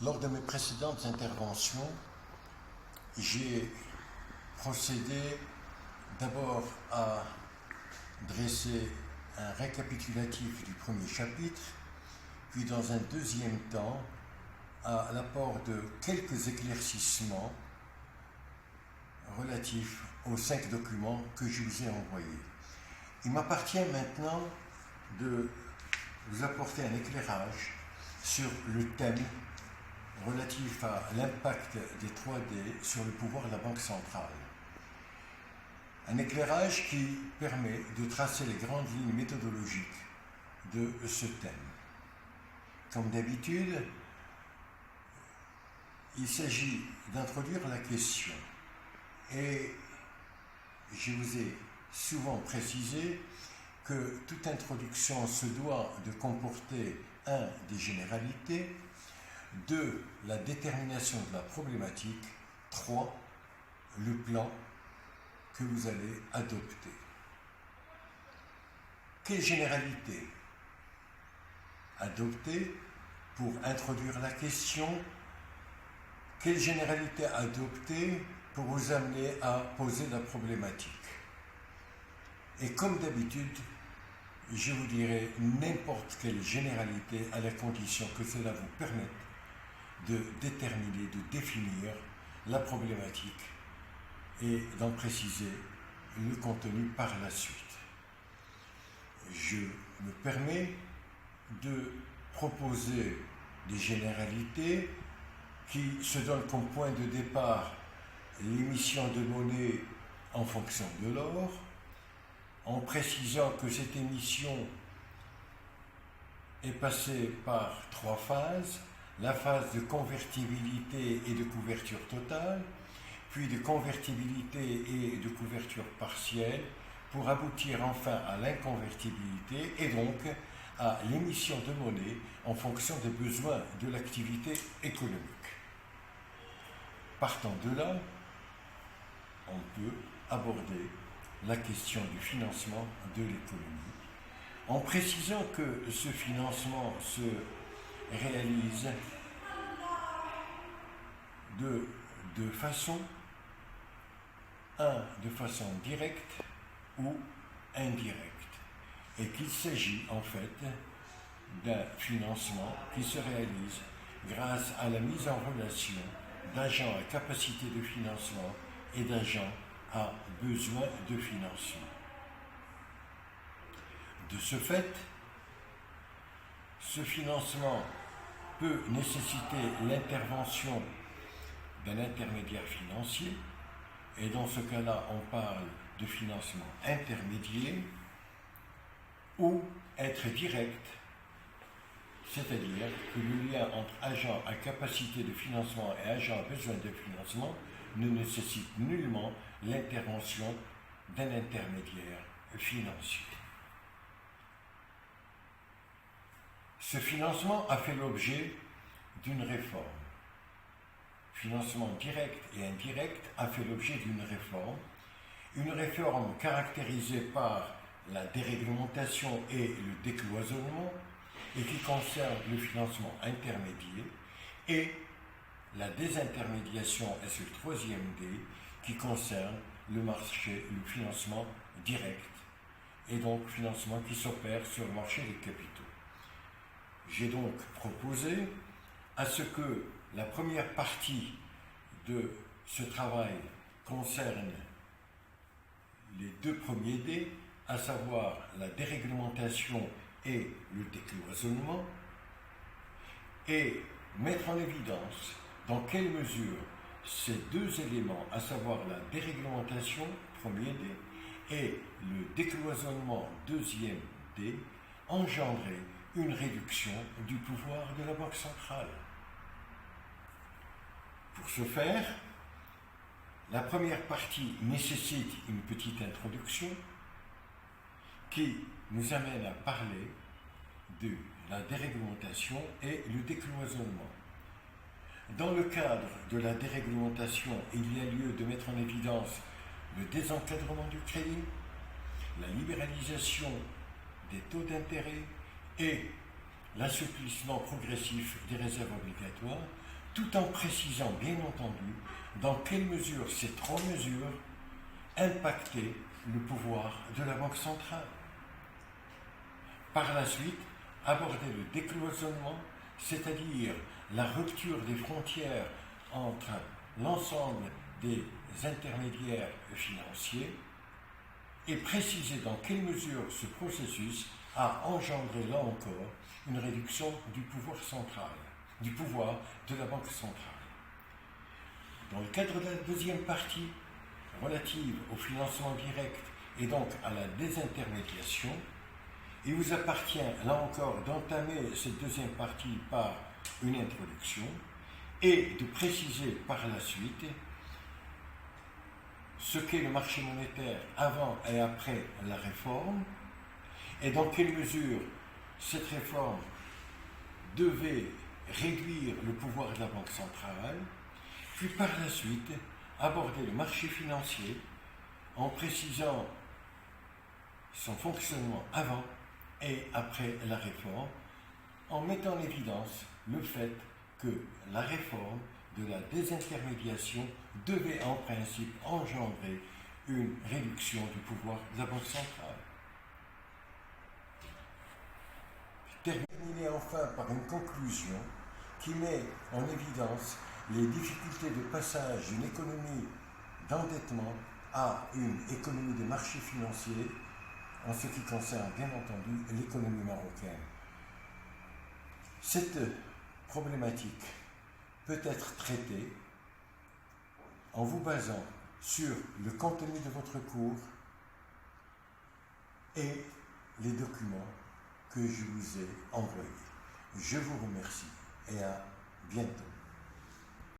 Lors de mes précédentes interventions, j'ai procédé d'abord à dresser un récapitulatif du premier chapitre, puis dans un deuxième temps à l'apport de quelques éclaircissements relatifs aux 5 documents que je vous ai envoyés. Il m'appartient maintenant de vous apporter un éclairage sur le thème relatif à l'impact des 3D sur le pouvoir de la Banque centrale. Un éclairage qui permet de tracer les grandes lignes méthodologiques de ce thème. Comme d'habitude, il s'agit d'introduire la question et je vous ai souvent précisé que toute introduction se doit de comporter 1. Des généralités, 2. La détermination de la problématique, 3. Le plan que vous allez adopter. Quelle généralité adopter pour introduire la question? Quelle généralité adopter pour vous amener à poser la problématique? Et comme d'habitude, je vous dirai n'importe quelle généralité à la condition que cela vous permette de déterminer, de définir la problématique et d'en préciser le contenu par la suite. Je me permets de proposer des généralités qui se donnent comme point de départ l'émission de monnaie en fonction de l'or, en précisant que cette émission est passée par 3 phases, la phase de convertibilité et de couverture totale, puis de convertibilité et de couverture partielle, pour aboutir enfin à l'inconvertibilité et donc à l'émission de monnaie en fonction des besoins de l'activité économique. Partant de là, on peut aborder la question du financement de l'économie, en précisant que ce financement se réalise de façon directe ou indirecte, et qu'il s'agit en fait d'un financement qui se réalise grâce à la mise en relation d'agents à capacité de financement et d'agents à besoin de financement. De ce fait, ce financement peut nécessiter l'intervention d'un intermédiaire financier, et dans ce cas-là, on parle de financement intermédiaire, ou être direct, c'est-à-dire que le lien entre agent à capacité de financement et agent à besoin de financement ne nécessite nullement l'intervention d'un intermédiaire financier. Ce financement a fait l'objet d'une réforme. Financement direct et indirect a fait l'objet d'une réforme caractérisée par la déréglementation et le décloisonnement, et qui concerne le financement intermédiaire, et la désintermédiation, et c'est le 3e D, qui concerne le marché, le financement direct, et donc financement qui s'opère sur le marché des capitaux. J'ai donc proposé à ce que la première partie de ce travail concerne les 2 premiers D, à savoir la déréglementation et le décloisonnement, et mettre en évidence dans quelle mesure ces 2 éléments, à savoir la déréglementation, premier D, et le décloisonnement, 2e D, engendraient une réduction du pouvoir de la Banque centrale. Pour ce faire, la première partie nécessite une petite introduction qui nous amène à parler de la déréglementation et le décloisonnement. Dans le cadre de la déréglementation, il y a lieu de mettre en évidence le désencadrement du crédit, la libéralisation des taux d'intérêt et l'assouplissement progressif des réserves obligatoires, tout en précisant bien entendu dans quelle mesure ces trois mesures impactaient le pouvoir de la Banque centrale. Par la suite, aborder le décloisonnement, c'est-à-dire la rupture des frontières entre l'ensemble des intermédiaires financiers, et préciser dans quelle mesure ce processus a engendré là encore une réduction du pouvoir central, du pouvoir de la Banque centrale. Dans le cadre de la deuxième partie, relative au financement direct et donc à la désintermédiation, il vous appartient là encore d'entamer cette deuxième partie par une introduction et de préciser par la suite ce qu'est le marché monétaire avant et après la réforme et dans quelle mesure cette réforme devait réduire le pouvoir de la Banque centrale, puis par la suite aborder le marché financier en précisant son fonctionnement avant et après la réforme, en mettant en évidence le fait que la réforme de la désintermédiation devait en principe engendrer une réduction du pouvoir de la Banque centrale. Terminer enfin par une conclusion qui met en évidence les difficultés de passage d'une économie d'endettement à une économie des marchés financiers en ce qui concerne bien entendu l'économie marocaine. Cette problématique peut être traitée en vous basant sur le contenu de votre cours et les documents que je vous ai envoyés. Je vous remercie et à bientôt.